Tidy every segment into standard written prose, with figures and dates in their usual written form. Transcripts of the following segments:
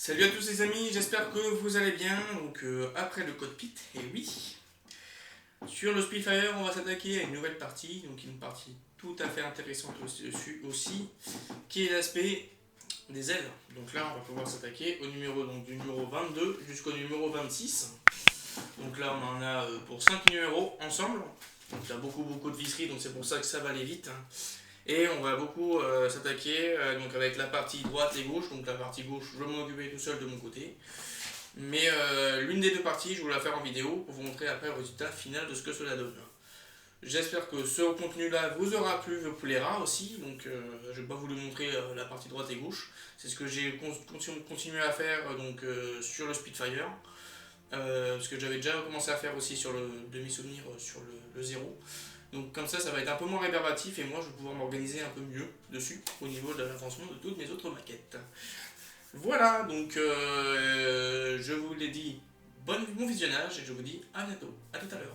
Salut à tous les amis, j'espère que vous allez bien. Donc après le cockpit, et oui, sur le Spitfire on va s'attaquer à une nouvelle partie, donc une partie tout à fait intéressante aussi, qui est l'aspect des ailes. Donc là on va pouvoir s'attaquer au numéro, donc, du numéro 22 jusqu'au numéro 26. Donc là on en a pour 5 numéros ensemble. Donc il y a beaucoup de visseries, donc c'est pour ça que ça va aller vite. Et on va beaucoup s'attaquer donc avec la partie droite et gauche. Donc la partie gauche, je vais m'en occuper tout seul de mon côté. Mais l'une des deux parties, je vais la faire en vidéo pour vous montrer après le résultat final de ce que cela donne. J'espère que ce contenu-là vous aura plu, vous plaira aussi. Donc je ne vais pas vous le montrer la partie droite et gauche. C'est ce que j'ai continué à faire donc, sur le Spitfire. Parce que j'avais déjà commencé à faire aussi sur le demi-souvenir sur le 0. Donc comme ça va être un peu moins réverbatif et moi je vais pouvoir m'organiser un peu mieux dessus au niveau de l'avancement de toutes mes autres maquettes. Voilà, donc je vous l'ai dit, bon visionnage et je vous dis à bientôt, à tout à l'heure.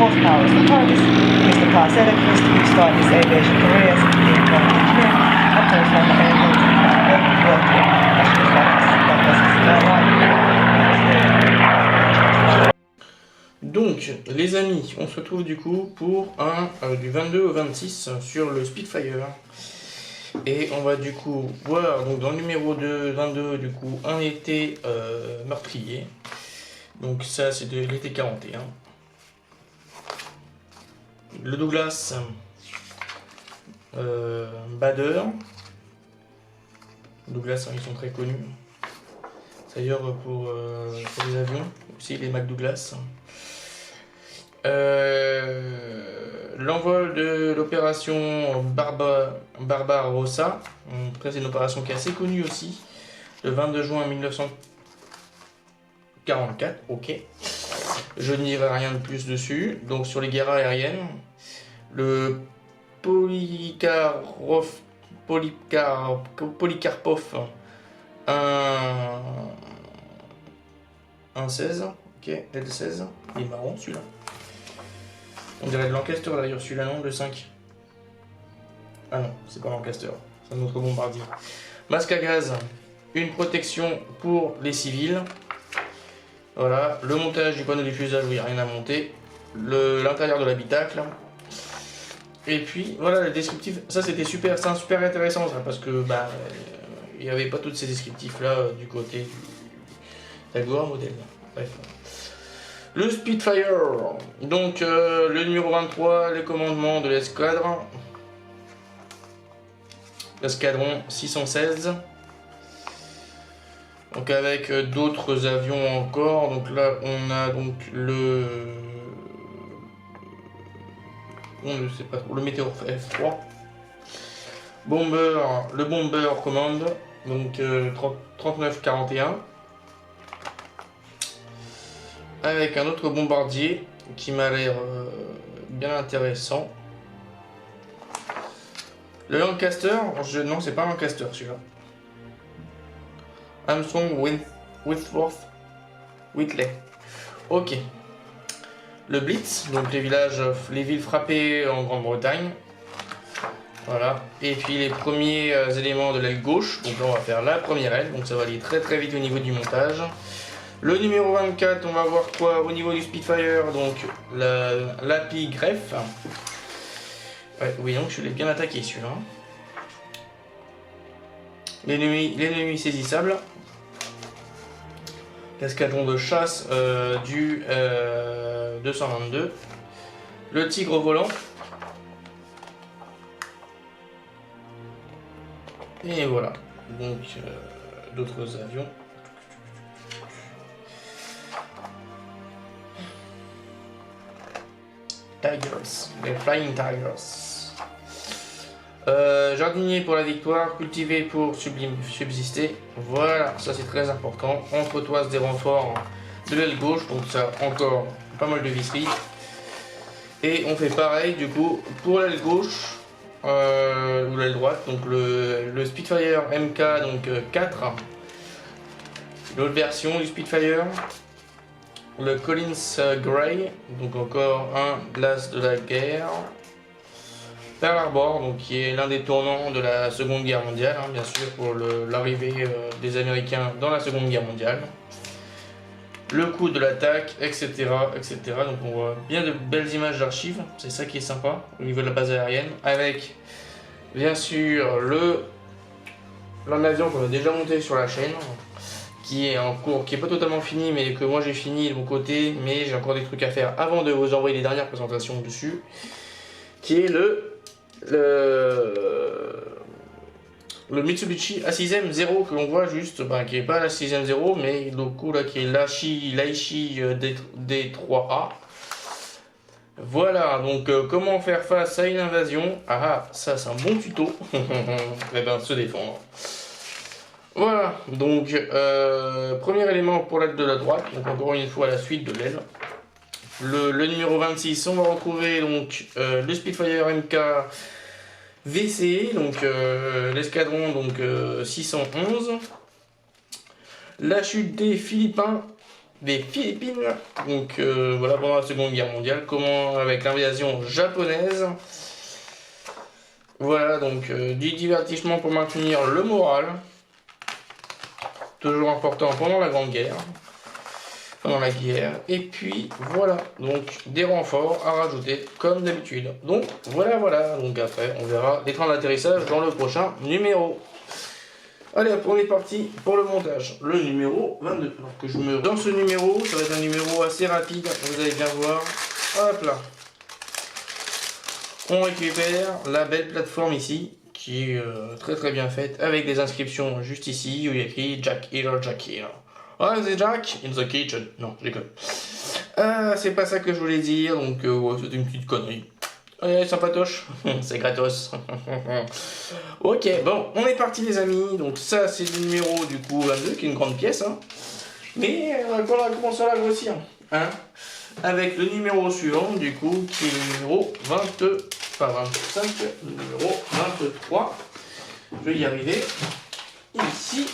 Horsepower is the hardest. Mr. Class Edicus to start his aviation career as a engineer up to his former Donc les amis, on se retrouve du coup pour un du 22 au 26 sur le Spitfire. Et on va du coup voir donc dans le numéro 22 du coup un été meurtrier. Donc ça c'est de l'été 41. Le Douglas Bader. Douglas, hein, ils sont très connus. D'ailleurs pour les avions, aussi les McDouglas. L'envol de l'opération Barbarossa. Après c'est une opération qui est assez connue aussi. Le 22 juin 1944, ok. Je n'y dirai rien de plus dessus. Donc sur les guerres aériennes, le Polikarpov 1.16, ok, L16, il est marron celui-là. On dirait de Lancaster d'ailleurs, celui-là non, le 5. Ah non, c'est pas Lancaster, c'est un autre bombardier. Masque à gaz, une protection pour les civils. Voilà, le montage du panneau diffusage où il n'y a rien à monter, l'intérieur de l'habitacle. Et puis voilà le descriptif, ça c'était super, c'est super intéressant ça, parce que bah il n'y avait pas tous ces descriptifs là du côté du Jaguar modèle. Bref. Le Spitfire, donc le numéro 23, les commandements de l'escadron 616. Donc avec d'autres avions encore, donc là on a donc le Météor F3. Bomber, le Bomber commande, donc 3941. Avec un autre bombardier qui m'a l'air bien intéressant. Le Lancaster, non c'est pas Lancaster celui-là. Armstrong Whitley. Ok. Le Blitz, donc les villes frappées en Grande-Bretagne. Voilà. Et puis les premiers éléments de l'aile gauche. Donc là on va faire la première aile. Donc ça va aller très vite au niveau du montage. Le numéro 24, on va voir quoi au niveau du Spitfire. Donc l'api greffe. Ouais, oui, donc je l'ai bien attaqué celui-là. L'ennemi saisissable. Escadron de chasse du 222. Le tigre volant. Et voilà. Donc d'autres avions. Tigers. Les Flying Tigers. Jardinier pour la victoire, cultivé pour subsister. Voilà, ça c'est très important. Entretoise des renforts de l'aile gauche, donc ça encore pas mal de visseries. Et on fait pareil du coup pour l'aile gauche ou l'aile droite, donc le Spitfire MK donc 4, l'autre version du Spitfire, le Collins Grey, donc encore un l'as de la guerre, Pearl Harbor, donc qui est l'un des tournants de la Seconde Guerre mondiale, hein, bien sûr pour l'arrivée des Américains dans la Seconde Guerre mondiale. Le coup de l'attaque, etc., etc. Donc on voit bien de belles images d'archives, c'est ça qui est sympa au niveau de la base aérienne, avec bien sûr l'avion qu'on a déjà monté sur la chaîne, qui est en cours, qui est pas totalement fini, mais que moi j'ai fini de mon côté, mais j'ai encore des trucs à faire avant de vous envoyer les dernières présentations dessus, qui est le Mitsubishi A6M0 que l'on voit juste, qui n'est pas la 6M0, mais le coup là qui est l'Aichi D3A. Voilà, donc comment faire face à une invasion. Ah, ça c'est un bon tuto. Eh ben, se défendre. Voilà, donc premier élément pour l'aile de la droite, donc encore une fois la suite de l'aile. Le numéro 26, on va retrouver donc le Spitfire MK VC, donc l'escadron donc 611. La chute des Philippines, donc voilà pendant la Seconde Guerre mondiale, comment avec l'invasion japonaise. Voilà donc du divertissement pour maintenir le moral, toujours important pendant la Grande Guerre. Pendant la guerre, et puis voilà, donc des renforts à rajouter comme d'habitude. Donc voilà, donc après on verra l'écran d'atterrissage dans le prochain numéro. Allez hop, on est parti pour le montage, le numéro 22. Alors que dans ce numéro, ça va être un numéro assez rapide, vous allez bien voir. Hop là, on récupère la belle plateforme ici, qui est très bien faite, avec des inscriptions juste ici, où il y a écrit Jack Here, Jack Here. Ah, c'est Jack in the kitchen. Non, je déconne. C'est pas ça que je voulais dire, donc c'est une petite connerie. Ouais, sympatoche, c'est gratos. Ok, bon, on est parti les amis. Donc ça, c'est le numéro du coup 22, qui est une grande pièce. Hein. Mais on va commencer à la grossir. Hein, avec le numéro suivant, du coup, qui est le numéro 20, pas 25, le numéro 23. Je vais y arriver. Ici.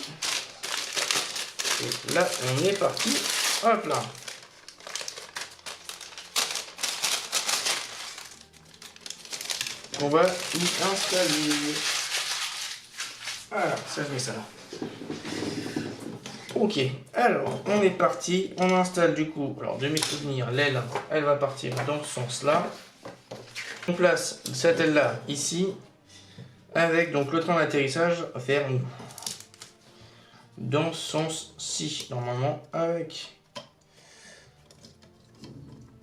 Et là, on est parti. Hop là. On va y installer. Voilà, ça je mets ça là. Ok, alors on est parti. On installe du coup, alors de mes souvenirs, l'aile, elle va partir dans ce sens-là. On place cette aile là ici, avec donc le train d'atterrissage vers nous. Dans ce sens-ci, normalement, avec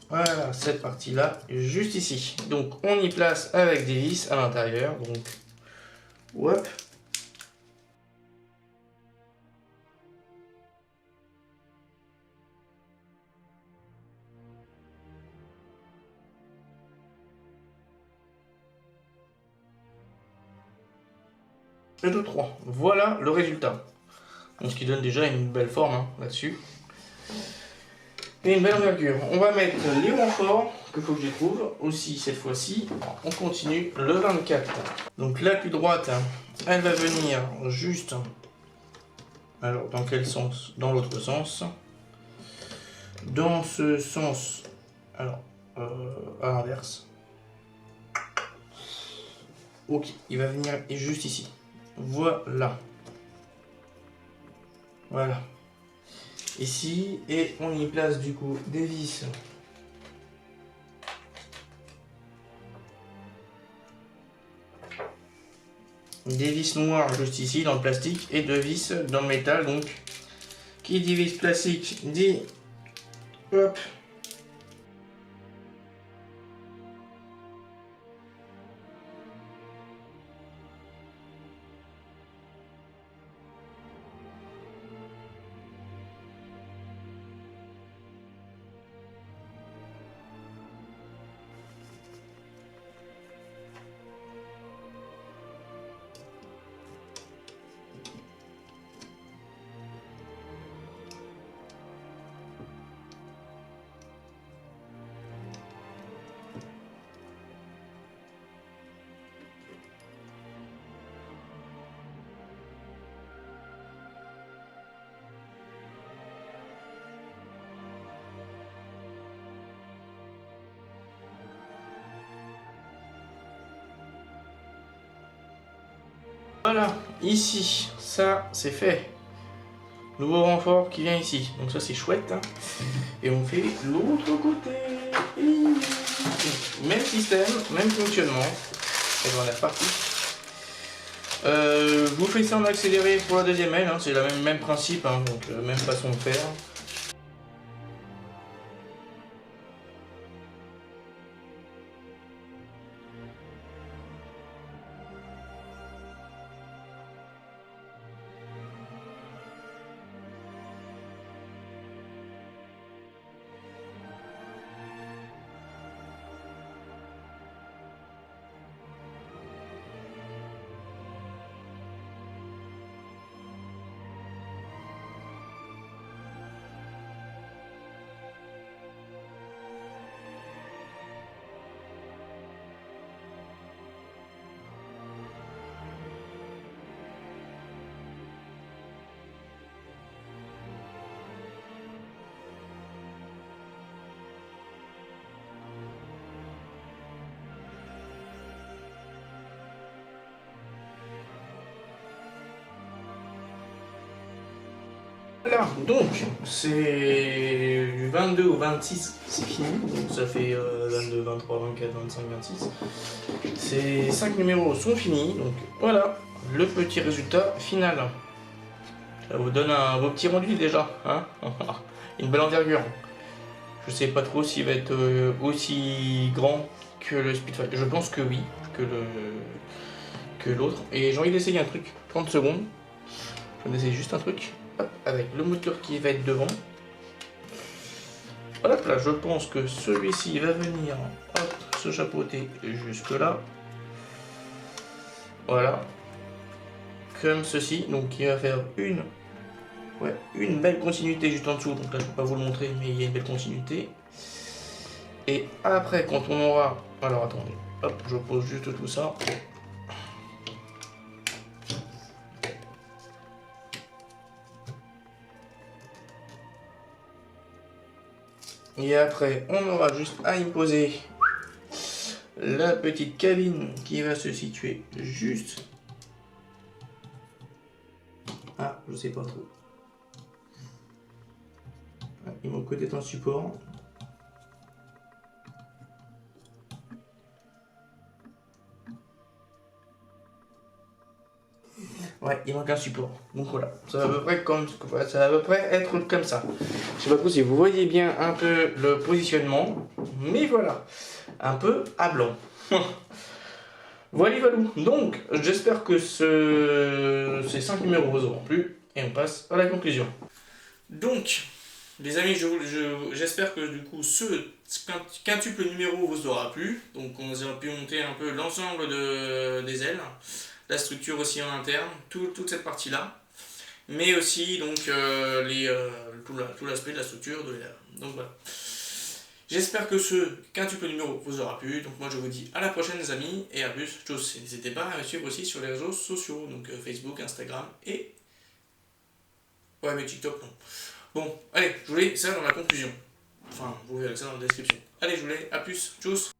voilà cette partie-là, juste ici. Donc on y place avec des vis à l'intérieur. Donc, hop. Et 2, 3. Voilà le résultat. Donc, ce qui donne déjà une belle forme hein, là-dessus. Et une belle envergure. On va mettre les renforts qu'il faut que je trouve aussi cette fois-ci. On continue le 24. Donc la plus droite, elle va venir juste. Alors dans quel sens? Dans l'autre sens. Dans ce sens. Alors à l'inverse. Ok, il va venir juste ici. Voilà. Voilà. Ici, et on y place du coup des vis. Des vis noires juste ici dans le plastique et deux vis dans le métal. Donc, qui dit vis plastique dit hop. Voilà, ici, ça c'est fait. Nouveau renfort qui vient ici, donc ça c'est chouette. Hein. Et on fait l'autre côté. Même système, même fonctionnement. Et on est reparti. Je vous fais ça en accéléré pour la deuxième aile, hein. C'est le même principe, hein, donc même façon de faire. Voilà, donc c'est du 22 au 26, c'est fini, donc ça fait 22, 23, 24, 25, 26. Ces 5 numéros sont finis, donc voilà le petit résultat final. Ça vous donne un beau petit rendu déjà, hein. Une belle envergure. Je sais pas trop s'il va être aussi grand que le Spitfire. Je pense que oui, que l'autre. Et j'ai envie d'essayer un truc, 30 secondes. Je vais essayer juste un truc. Hop, avec le moteur qui va être devant. Voilà, là, je pense que celui-ci va venir hop, se chapeauter jusque là. Voilà. Comme ceci. Donc il va faire une belle continuité juste en dessous. Donc là, je ne peux pas vous le montrer, mais il y a une belle continuité. Et après, quand on aura... Alors attendez, hop, je pose juste tout ça. Et après, on aura juste à y poser la petite cabine qui va se situer juste... Ah, je sais pas trop. Il manque peut-être un support. Ouais, il manque un support. Donc voilà, ça va à peu près être comme ça. Je sais pas trop si vous voyez bien un peu le positionnement, mais voilà, un peu à blanc. Voilà, donc j'espère que ces 5 numéros vous auront plu et on passe à la conclusion. Donc, les amis, j'espère que du coup ce quintuple numéro vous aura plu. Donc on a pu monter un peu l'ensemble des ailes, la structure aussi en interne, toute cette partie-là, mais aussi donc tout l'aspect de la structure de l'aile. Donc voilà. J'espère que ce quintuple numéro vous aura plu. Donc moi je vous dis à la prochaine les amis et à plus. N'hésitez pas à me suivre aussi sur les réseaux sociaux, donc Facebook, Instagram et... Ouais mais TikTok non. Bon, allez, je vous laisse ça dans la conclusion. Enfin, vous verrez ça dans la description. Allez, je vous laisse, à plus, tchuss.